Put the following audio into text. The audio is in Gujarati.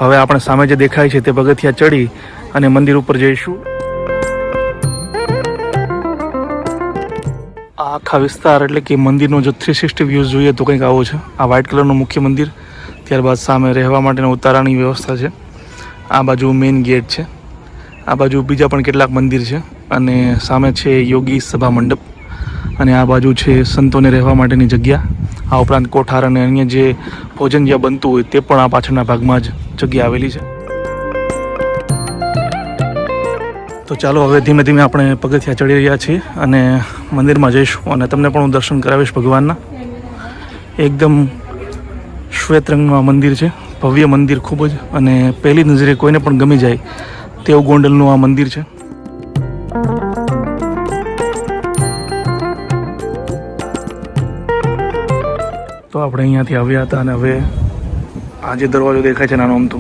હવે આપણે સામે જે દેખાય છે તે પગથિયા ચડી અને મંદિર ઉપર જઈશું. આ આખા વિસ્તાર એટલે કે મંદિરનો જો 360 વ્યૂઝ જોઈએ તો કંઈક આવો છે. આ વ્હાઇટ કલરનું મુખ્ય મંદિર, ત્યારબાદ સામે રહેવા માટેના ઉતારાની વ્યવસ્થા છે. આ બાજુ મેઇન ગેટ છે. આ બાજુ બીજા પણ કેટલાક મંદિર છે અને સામે છે યોગી સભા મંડપ અને આ બાજુ છે સંતોને રહેવા માટેની જગ્યા. આ ઉપરાંત કોઠાર અને અન્ય જે ભોજન જ્યાં બનતું હોય તે પણ આ પાછળના ભાગમાં જ જગ્યા આવેલી છે. તો ચાલો હવે ધીમે ધીમે આપણે પગથિયા ચડી રહ્યા છીએ અને મંદિરમાં જઈશું અને તમને પણ હું દર્શન કરાવીશ ભગવાનના. એકદમ શ્વેત રંગનું આ મંદિર છે, ભવ્ય મંદિર ખૂબ જ, અને પહેલી નજરે કોઈને પણ ગમી જાય તેવું ગોંડલનું આ મંદિર છે. તો આપણે અહીંયાથી આવ્યા હતા અને હવે આ જે દરવાજો દેખાય છે નાનો અમથો,